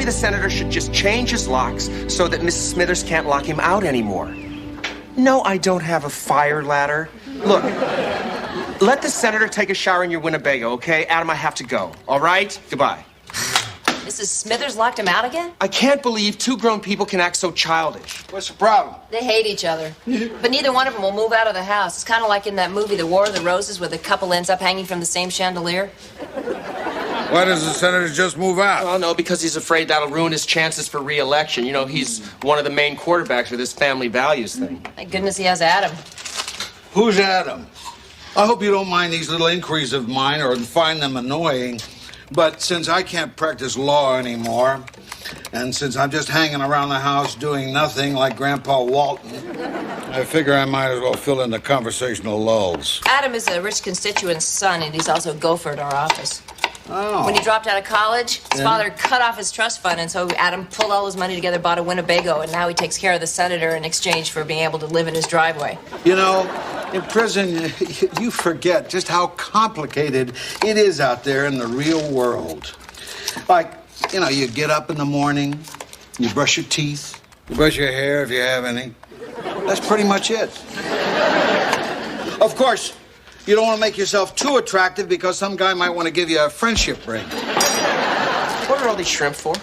maybe the senator should just change his locks so that Mrs. Smithers can't lock him out anymore. No, I don't have a fire ladder. Look, let the senator take a shower in your Winnebago, okay? Adam, I have to go. All right? Goodbye. Mrs. Smithers locked him out again? I can't believe two grown people can act so childish. What's the problem? They hate each other. But neither one of them will move out of the house. It's kind of like in that movie, The War of the Roses, where the couple ends up hanging from the same chandelier. Why does the senator just move out? Well, no, because he's afraid that'll ruin his chances for re-election. You know, he's one of the main quarterbacks for this family values thing. Thank goodness he has Adam. Who's Adam? I hope you don't mind these little inquiries of mine or find them annoying. But since I can't practice law anymore, and since I'm just hanging around the house doing nothing like Grandpa Walton, I figure I might as well fill in the conversational lulls. Adam is a rich constituent's son, and he's also a gopher at our office. Oh. When he dropped out of college, his father cut off his trust fund, and so Adam pulled all his money together, bought a Winnebago, and now he takes care of the senator in exchange for being able to live in his driveway. You know, in prison, you forget just how complicated it is out there in the real world. Like, you know, you get up in the morning, you brush your teeth, you brush your hair if you have any. That's pretty much it. Of course, you don't want to make yourself too attractive because some guy might want to give you a friendship ring. What are all these shrimp for?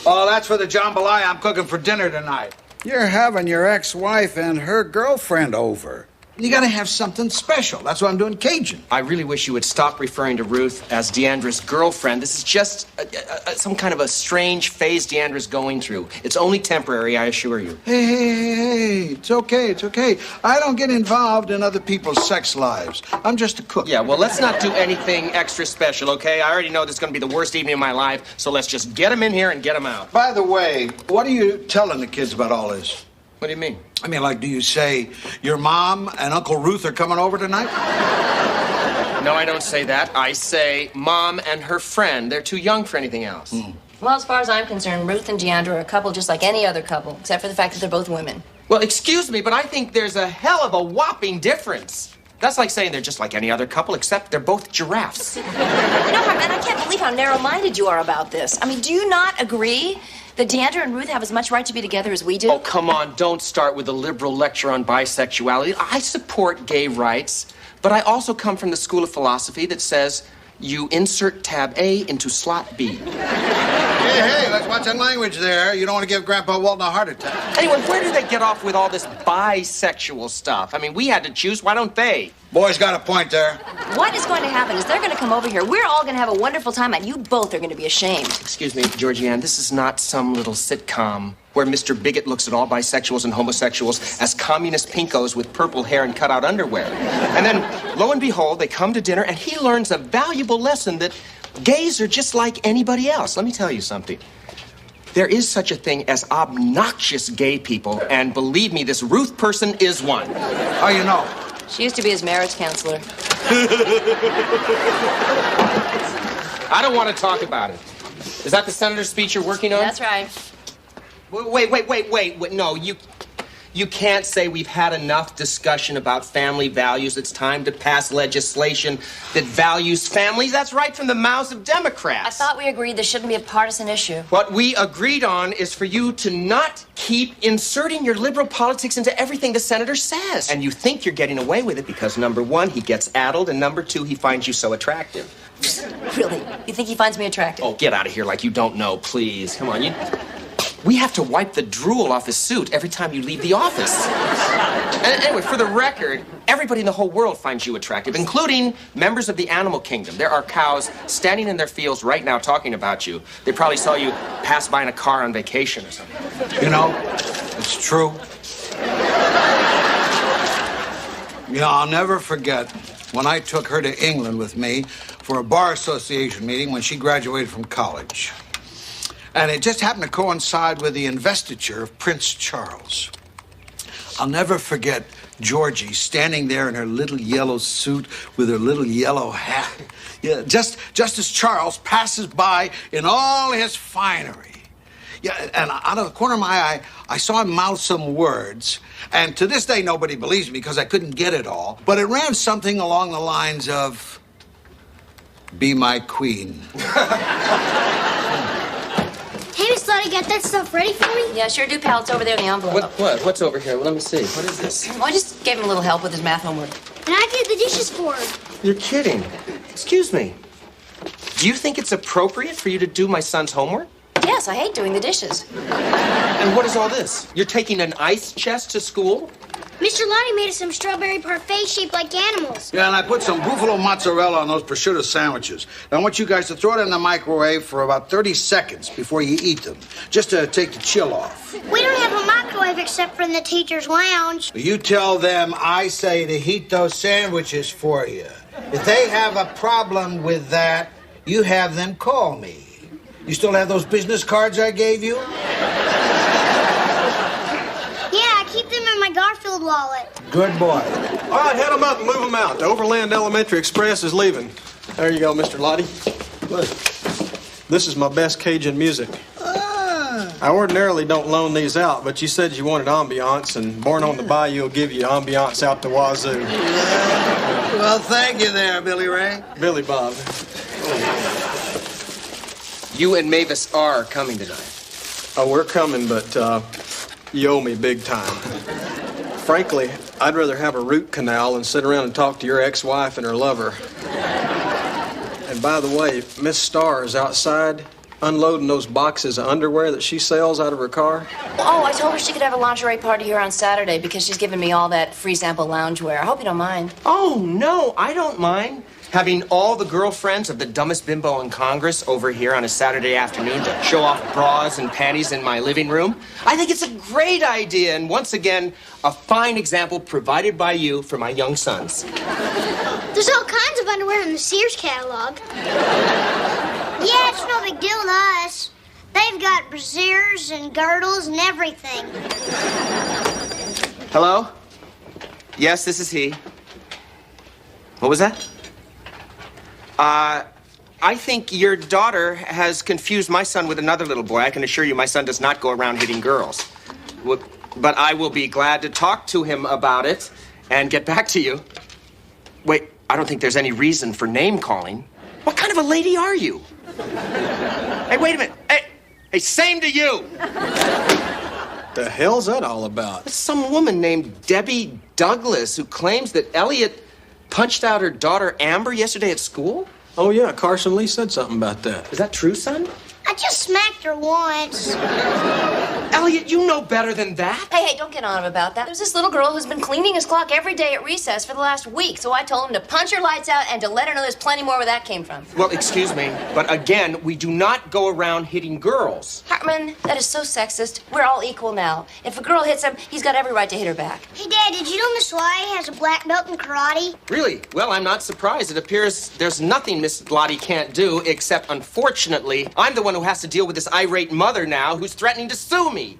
Oh, that's for the jambalaya I'm cooking for dinner tonight. You're having your ex-wife and her girlfriend over. You gotta have something special. That's why I'm doing Cajun. I really wish you would stop referring to Ruth as Deandra's girlfriend. This is just some kind of a strange phase Deandra's going through. It's only temporary, I assure you. Hey, it's okay. I don't get involved in other people's sex lives. I'm just a cook. Yeah, well, let's not do anything extra special, okay? I already know this is going to be the worst evening of my life, so let's just get him in here and get him out. By the way, what are you telling the kids about all this? What do you mean? I mean, like, do you say your mom and Uncle Ruth are coming over tonight? No, I don't say that. I say Mom and her friend. They're too young for anything else. Well, as far as I'm concerned, Ruth and Deandra are a couple just like any other couple, except for the fact that they're both women. Well, excuse me, but I think there's a hell of a whopping difference. That's like saying they're just like any other couple, except they're both giraffes. You know, Hartman, I can't believe how narrow-minded you are about this. I mean, do you not agree that Deandra and Ruth have as much right to be together as we do? Oh, come on, don't start with a liberal lecture on bisexuality. I support gay rights, but I also come from the school of philosophy that says you insert tab A into slot B. Hey, let's watch that language there. You don't want to give Grandpa Walton a heart attack. Anyway, where do they get off with all this bisexual stuff? I mean, we had to choose. Why don't they? Boy's got a point there. What is going to happen is they're going to come over here. We're all going to have a wonderful time, and you both are going to be ashamed. Excuse me, Georgianne, this is not some little sitcom where Mr. Bigot looks at all bisexuals and homosexuals as communist pinkos with purple hair and cutout underwear. And then, lo and behold, they come to dinner, and he learns a valuable lesson that gays are just like anybody else. Let me tell you something. There is such a thing as obnoxious gay people, and believe me, this Ruth person is one. How you know? She used to be his marriage counselor. I don't want to talk about it. Is that the senator's speech you're working on? That's right. Wait. No, you can't say we've had enough discussion about family values. It's time to pass legislation that values families. That's right from the mouths of Democrats. I thought we agreed this shouldn't be a partisan issue. What we agreed on is for you to not keep inserting your liberal politics into everything the senator says. And you think you're getting away with it because, number one, he gets addled, and number two, he finds you so attractive. Really? You think he finds me attractive? Oh, get out of here like you don't know, please. Come on, we have to wipe the drool off his suit every time you leave the office. And anyway, for the record, everybody in the whole world finds you attractive, including members of the animal kingdom. There are cows standing in their fields right now talking about you. They probably saw you pass by in a car on vacation or something. You know, it's true. You know, I'll never forget when I took her to England with me for a bar association meeting when she graduated from college. And it just happened to coincide with the investiture of Prince Charles. I'll never forget Georgie standing there in her little yellow suit with her little yellow hat. Yeah, just as Charles passes by in all his finery. Yeah, and out of the corner of my eye, I saw him mouth some words. And to this day, nobody believes me because I couldn't get it all. But it ran something along the lines of, "Be my queen." Hey, Miss Lottie got that stuff ready for me? Yeah, sure do, pal. It's over there in the envelope. What? What's over here? Let me see. What is this? Well, I just gave him a little help with his math homework. And I did the dishes for her. You're kidding. Excuse me. Do you think it's appropriate for you to do my son's homework? Yes, I hate doing the dishes. And what is all this? You're taking an ice chest to school? Mr. Lottie made us some strawberry parfait shaped like animals. Yeah, and I put some buffalo mozzarella on those prosciutto sandwiches. Now, I want you guys to throw it in the microwave for about 30 seconds before you eat them, just to take the chill off. We don't have a microwave except for in the teacher's lounge. You tell them I say to heat those sandwiches for you. If they have a problem with that, you have them call me. You still have those business cards I gave you? Yeah, I keep them in my Garfield wallet. Good boy. All right, head them up and move them out. The Overland Elementary Express is leaving. There you go, Mr. Lottie. Look, this is my best Cajun music. I ordinarily don't loan these out, but you said you wanted ambiance, and Born on the Bayou will give you ambiance out the wazoo. Well, thank you there, Billy Ray. Billy Bob. You and Mavis are coming tonight. Oh, we're coming, but you owe me big time. Frankly, I'd rather have a root canal than sit around and talk to your ex-wife and her lover. And by the way, Miss Starr is outside unloading those boxes of underwear that she sells out of her car. Oh, I told her she could have a lingerie party here on Saturday because she's giving me all that free sample loungewear. I hope you don't mind. Oh, no, I don't mind. Having all the girlfriends of the dumbest bimbo in Congress over here on a Saturday afternoon to show off bras and panties in my living room. I think it's a great idea, and once again, a fine example provided by you for my young sons. There's all kinds of underwear in the Sears catalog. Yeah, it's no big deal to us. They've got brassieres and girdles and everything. Hello? Yes, this is he. What was that? I think your daughter has confused my son with another little boy. I can assure you my son does not go around hitting girls. But I will be glad to talk to him about it and get back to you. Wait, I don't think there's any reason for name calling. What kind of a lady are you? Hey, wait a minute. Hey, same to you. The hell's that all about? It's some woman named Debbie Douglas who claims that Elliot punched out her daughter Amber yesterday at school? Oh, yeah, Carson Lee said something about that. Is that true, son? I just smacked her once. Elliot, you know better than that. Hey, don't get on him about that. There's this little girl who's been cleaning his clock every day at recess for the last week, so I told him to punch her lights out and to let her know there's plenty more where that came from. Well, excuse me, but again, we do not go around hitting girls. Hartman, that is so sexist. We're all equal now. If a girl hits him, he's got every right to hit her back. Hey, Dad, did you know Miss Lottie has a black belt in karate? Really? Well, I'm not surprised. It appears there's nothing Miss Lottie can't do, except, unfortunately, I'm the one who has to deal with this irate mother now who's threatening to sue me.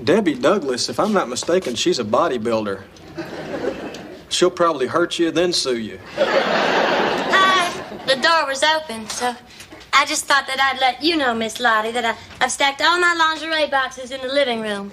Debbie Douglas, if I'm not mistaken, she's a bodybuilder. She'll probably hurt you, then sue you. The door was open, so I just thought that I'd let you know, Miss Lottie, that I've stacked all my lingerie boxes in the living room.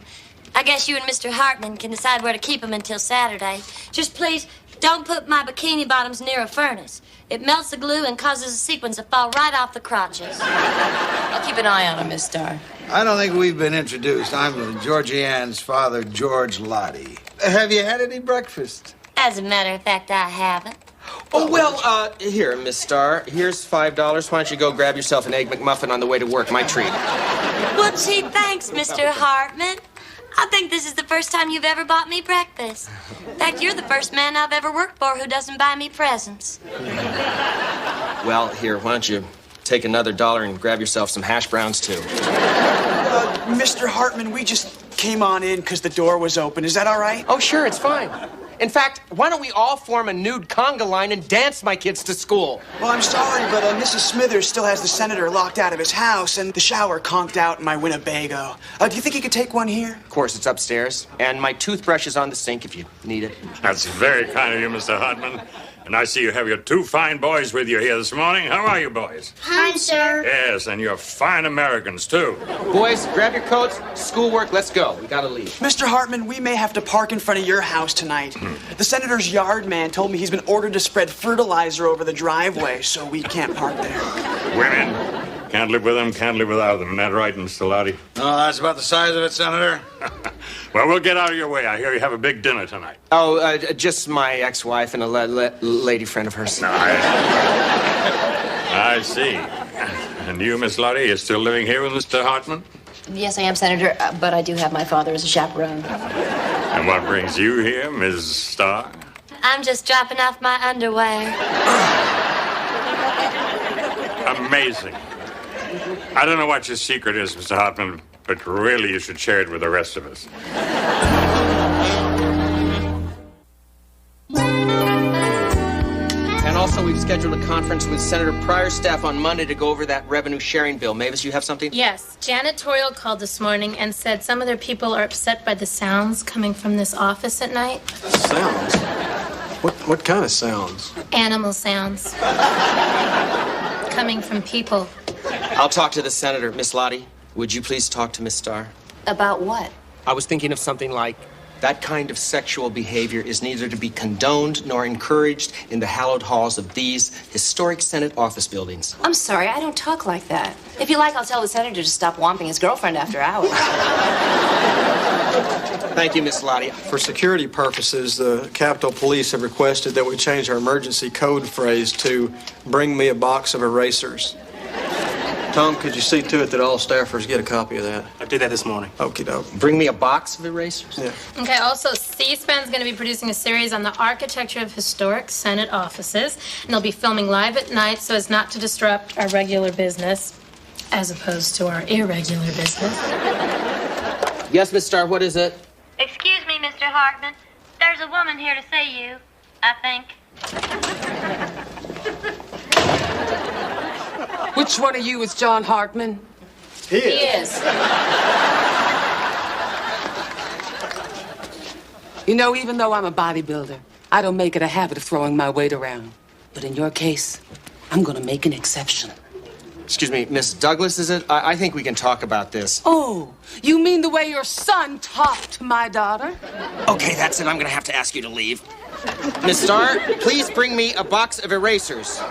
I guess you and Mr. Hartman can decide where to keep them until Saturday. Just please don't put my bikini bottoms near a furnace. It melts the glue and causes the sequins to fall right off the crotches. I'll keep an eye on him, Miss Starr. I don't think we've been introduced. I'm Georgie Ann's father, George Lottie. Have you had any breakfast? As a matter of fact, I haven't. Oh, well, here, Miss Starr. Here's $5. Why don't you go grab yourself an Egg McMuffin on the way to work? My treat. Well, gee, thanks, Mr. Hartman. I think this is the first time you've ever bought me breakfast. In fact, you're the first man I've ever worked for who doesn't buy me presents. Well, here, why don't you take another $1 and grab yourself some hash browns, too. Mr. Hartman, we just came on in because the door was open. Is that all right? Oh, sure, it's fine. In fact, why don't we all form a nude conga line and dance my kids to school? Well, I'm sorry, but Mrs. Smithers still has the senator locked out of his house, and the shower conked out in my Winnebago. Do you think you could take one here? Of course, it's upstairs. And my toothbrush is on the sink if you need it. That's very kind of you, Mr. Hartman. And I see you have your two fine boys with you here this morning. How are you, boys? Fine, sir. Yes, and you're fine Americans, too. Boys, grab your coats, schoolwork, let's go. We gotta leave. Mr. Hartman, we may have to park in front of your house tonight. The senator's yard man told me he's been ordered to spread fertilizer over the driveway, so we can't park there. Women, Can't live with them, can't live without them. Isn't that right, Mr. Lottie? Oh, that's about the size of it, Senator. Well, we'll get out of your way. I hear you have a big dinner tonight. Oh, just my ex-wife and a lady friend of hers. I see. And you, Miss Lottie, you're still living here with Mr. Hartman? Yes, I am, Senator, but I do have my father as a chaperone. And what brings you here, Ms. Starr? I'm just dropping off my underwear. Amazing. I don't know what your secret is, Mr. Hartman, but really you should share it with the rest of us. And also, we've scheduled a conference with Senator Pryor's staff on Monday to go over that revenue sharing bill. Mavis, you have something? Yes. Janitorial called this morning and said some of their people are upset by the sounds coming from this office at night. Sounds? What kind of sounds? Animal sounds. Coming from people. I'll talk to the senator. Miss Lottie, would you please talk to Miss Starr? About what? I was thinking of something like, that kind of sexual behavior is neither to be condoned nor encouraged in the hallowed halls of these historic Senate office buildings. I'm sorry, I don't talk like that. If you like, I'll tell the senator to stop whomping his girlfriend after hours. Thank you, Miss Lottie. For security purposes, the Capitol Police have requested that we change our emergency code phrase to "Bring me a box of erasers." Tom, could you see to it that all staffers get a copy of that? I did that this morning. Okie doke. Bring me a box of erasers? Yeah. Okay, also, C-SPAN's going to be producing a series on the architecture of historic Senate offices, and they'll be filming live at night so as not to disrupt our regular business, as opposed to our irregular business. Yes, Miss Starr, what is it? Excuse me, Mr. Hartman. There's a woman here to see you, I think. Which one of you is John Hartman? He is. You know, even though I'm a bodybuilder, I don't make it a habit of throwing my weight around. But in your case, I'm gonna make an exception. Excuse me, Miss Douglas, is it? I think we can talk about this. Oh, you mean the way your son talked to my daughter? Okay, that's it. I'm gonna have to ask you to leave. Miss Starr, please bring me a box of erasers.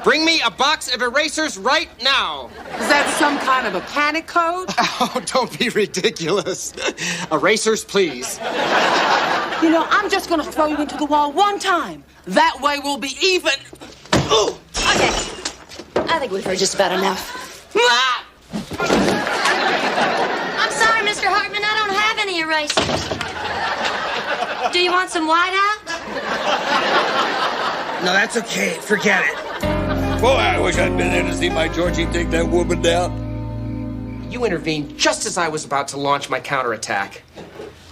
Bring me a box of erasers right now. Is that some kind of a panic code? Oh, don't be ridiculous. Erasers, please. You know, I'm just gonna throw you into the wall one time. That way we'll be even. Ooh. Okay. I think we've heard just about enough. I'm sorry, Mr. Hartman, I don't have any erasers. Do you want some whiteout? No, that's okay. Forget it. Boy, I wish I'd been there to see my Georgie take that woman down. You intervened just as I was about to launch my counterattack.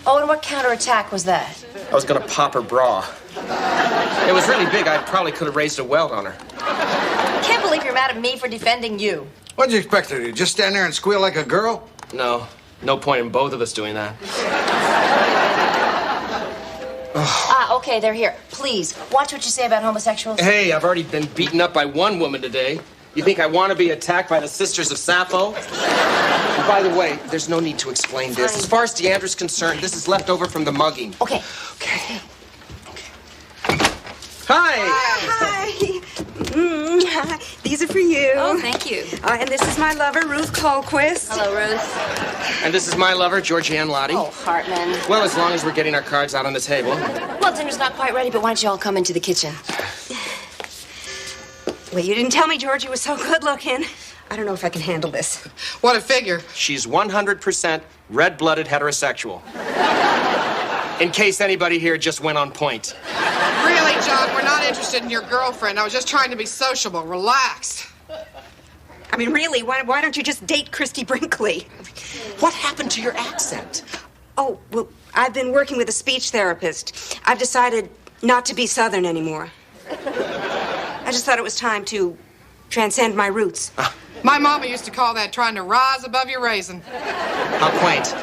Oh, and what counterattack was that? I was gonna pop her bra. It was really big. I probably could have raised a welt on her. I can't believe you're mad at me for defending you. What'd you expect her to do? Just stand there and squeal like a girl? No point in both of us doing that. Okay, they're here. Please, watch what you say about homosexuals. Hey, I've already been beaten up by one woman today. You think I want to be attacked by the Sisters of Sappho? And by the way, there's no need to explain this. As far as Deandra's concerned, this is left over from the mugging. Okay. Hi! Hi. These are for you. Oh, thank you. And this is my lover, Ruth Colquist. Hello, Ruth. And this is my lover, Georgianne Lottie. Oh, Hartman. Well, as long as we're getting our cards out on the table. Well, dinner's not quite ready, but why don't you all come into the kitchen? Well, you didn't tell me Georgie was so good looking. I don't know if I can handle this. What a figure. She's 100% red-blooded heterosexual. In case anybody here just went on point. Really, John, we're not interested in your girlfriend. I was just trying to be sociable. Relax. I mean, really, why don't you just date Christy Brinkley? What happened to your accent? Oh, well, I've been working with a speech therapist. I've decided not to be Southern anymore. I just thought it was time to transcend my roots. My mama used to call that trying to rise above your raisin. How quaint.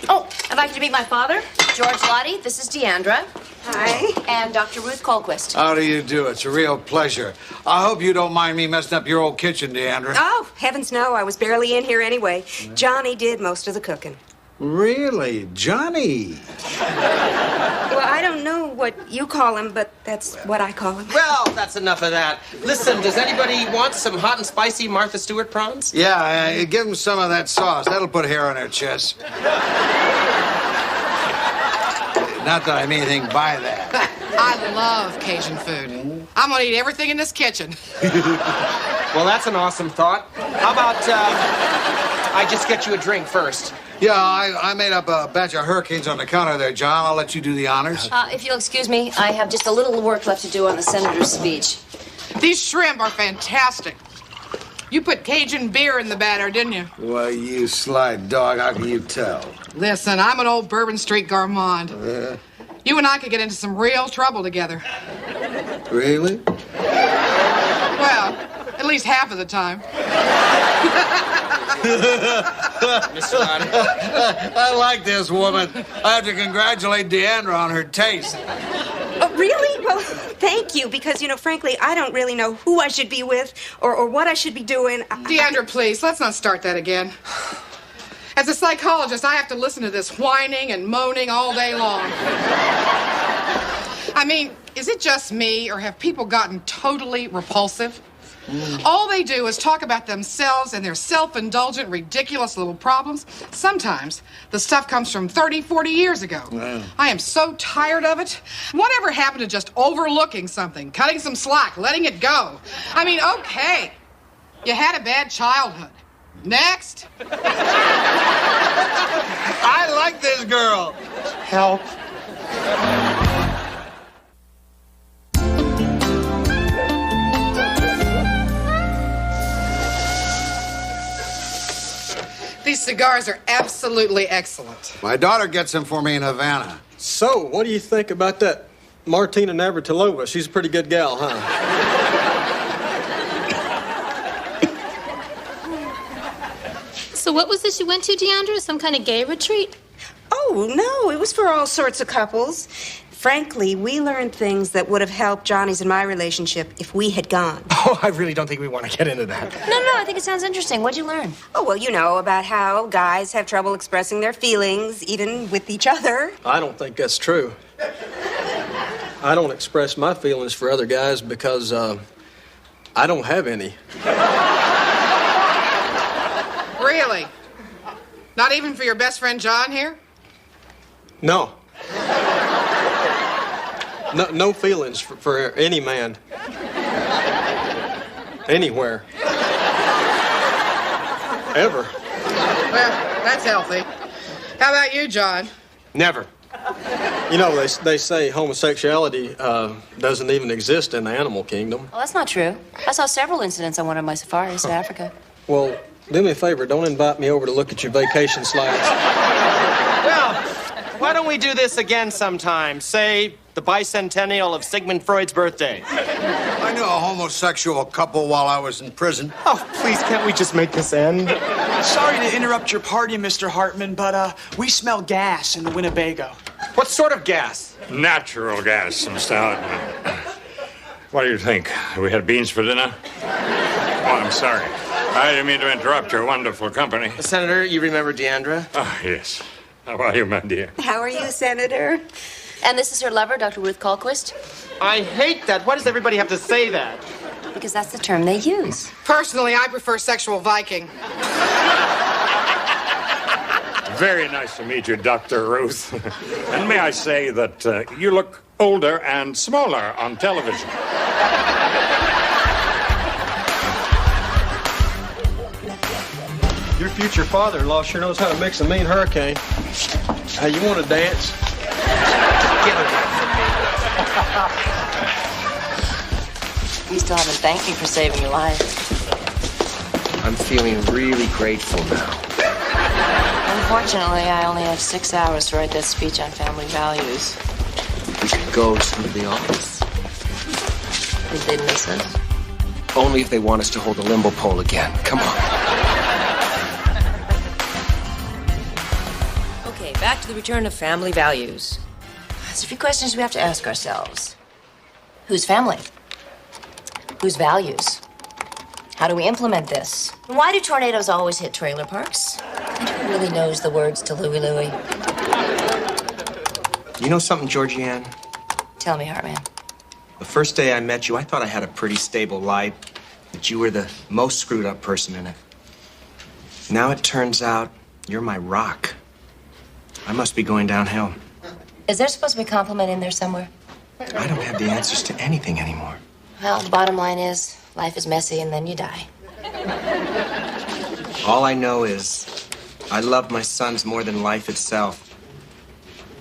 Oh, I'd like you to meet my father, George Lottie. This is Deandra. Hi. And Dr. Ruth Colquist. How do you do? It's a real pleasure. I hope you don't mind me messing up your old kitchen, Deandra. Oh, heavens no. I was barely in here anyway. Johnny did most of the cooking. Really? Johnny? Well, I don't know what you call him, but that's what I call him. Well, that's enough of that. Listen, does anybody want some hot and spicy Martha Stewart prawns? Yeah, give them some of that sauce. That'll put hair on their chest. Not that I mean anything by that. I love Cajun food. I'm gonna eat everything in this kitchen. Well, that's an awesome thought. How about I just get you a drink first? Yeah, I made up a batch of hurricanes on the counter there, John. I'll let you do the honors. If you'll excuse me, I have just a little work left to do on the senator's speech. These shrimp are fantastic. You put Cajun beer in the batter, didn't you? Well, you sly dog, how can you tell? Listen, I'm an old Bourbon Street gourmand. You and I could get into some real trouble together. Really? Well, at least half of the time. Mr. Lottie. I like this woman. I have to congratulate Deandra on her taste. Oh, really? Well, thank you, because, frankly, I don't really know who I should be with or what I should be doing. Deandra, please, let's not start that again. As a psychologist, I have to listen to this whining and moaning all day long. I mean, is it just me, or have people gotten totally repulsive? All they do is talk about themselves and their self-indulgent, ridiculous little problems. Sometimes the stuff comes from 30, 40 years ago. Wow. I am so tired of it. Whatever happened to just overlooking something, cutting some slack, letting it go? I mean, okay, you had a bad childhood. Next. I like this girl. Help. These cigars are absolutely excellent. My daughter gets them for me in Havana. So, what do you think about that Martina Navratilova? She's a pretty good gal, huh? So what was this you went to, Deandra? Some kind of gay retreat? Oh, no, it was for all sorts of couples. Frankly, we learned things that would have helped Johnny's and my relationship if we had gone. Oh, I really don't think we want to get into that. No, I think it sounds interesting. What'd you learn? Oh, well, about how guys have trouble expressing their feelings, even with each other. I don't think that's true. I don't express my feelings for other guys because I don't have any. Really? Not even for your best friend John here? No. No feelings for any man. Anywhere. Ever. Well, that's healthy. How about you, John? Never. You know, they say homosexuality doesn't even exist in the animal kingdom. Well, that's not true. I saw several incidents on one of my safaris to Africa. Well, do me a favor. Don't invite me over to look at your vacation slides. Well, why don't we do this again sometime? Say, the bicentennial of Sigmund Freud's birthday. I knew a homosexual couple while I was in prison. Oh, please, can't we just make this end? Sorry to interrupt your party, Mr. Hartman, but we smell gas in the Winnebago. What sort of gas? Natural gas, Mr. Hartman. What do you think? We had beans for dinner? Oh, I'm sorry. I didn't mean to interrupt your wonderful company. Senator, you remember Deandra? Oh, yes. How are you, my dear? How are you, Senator? And this is her lover, Dr. Ruth Colquist? I hate that. Why does everybody have to say that? Because that's the term they use. Personally, I prefer sexual Viking. Very nice to meet you, Dr. Ruth. And may I say that you look older and smaller on television. Your future father-in-law sure knows how to mix a mean hurricane. Hey, you want to dance? Get away from me. You still haven't thanked me for saving your life. I'm feeling really grateful now. Unfortunately, I only have 6 hours to write that speech on family values. We could go to the office. Think they'd miss us? Only if they want us to hold the limbo pole again. Come on. Okay, back to the return of family values. There's a few questions we have to ask ourselves. Whose family? Whose values? How do we implement this? And why do tornadoes always hit trailer parks? And who really knows the words to Louie Louie. You know something, Georgianne? Tell me, Heartman. The first day I met you, I thought I had a pretty stable life, but you were the most screwed up person in it. Now it turns out you're my rock. I must be going downhill. Is there supposed to be a compliment in there somewhere? I don't have the answers to anything anymore. Well, the bottom line is, life is messy and then you die. All I know is I love my sons more than life itself.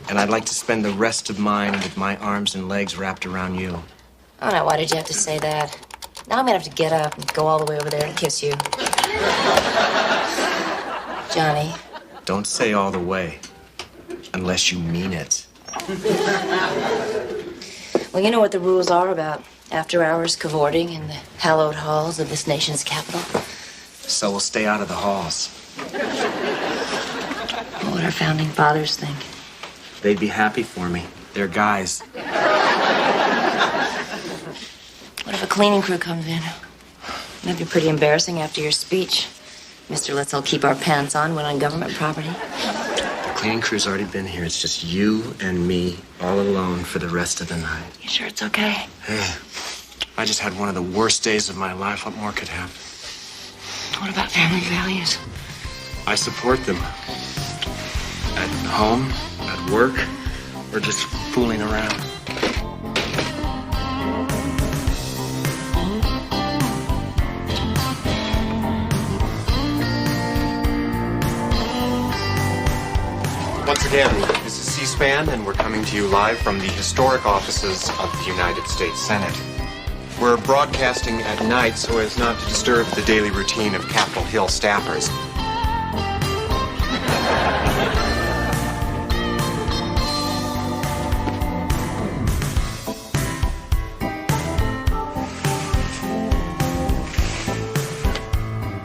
And I'd like to spend the rest of mine with my arms and legs wrapped around you. Oh, no, why did you have to say that? Now I'm gonna have to get up and go all the way over there and kiss you. Johnny. Don't say all the way, unless you mean it. Well, you know what the rules are about after-hours cavorting in the hallowed halls of this nation's capital. So we'll stay out of the halls. What would our founding fathers think? They'd be happy for me. They're guys. What if a cleaning crew comes in? That'd be pretty embarrassing after your speech. Mr. Let's all keep our pants on when on government property. The cleaning crew's already been here. It's just you and me all alone for the rest of the night. You sure it's okay? Hey, I just had one of the worst days of my life. What more could happen? What about family values? I support them. At home, at work, or just fooling around. Once again, this is C-SPAN, and we're coming to you live from the historic offices of the United States Senate. We're broadcasting at night so as not to disturb the daily routine of Capitol Hill staffers.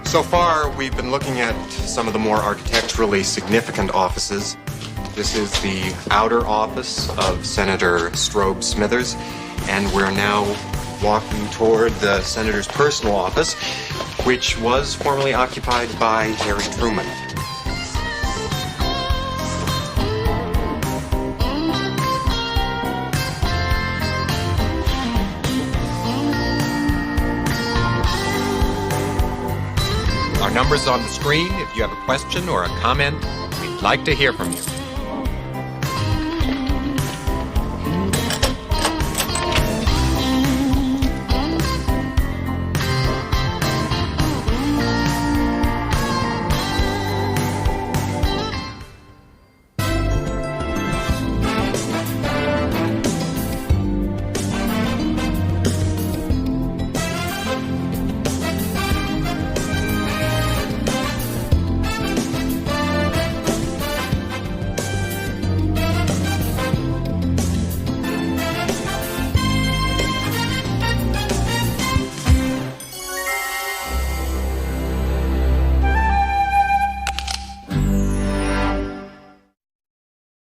So far, we've been looking at some of the more architecturally significant offices. This is the outer office of Senator Strobe Smithers, and we're now walking toward the senator's personal office, which was formerly occupied by Harry Truman. Our number's on the screen. If you have a question or a comment, we'd like to hear from you.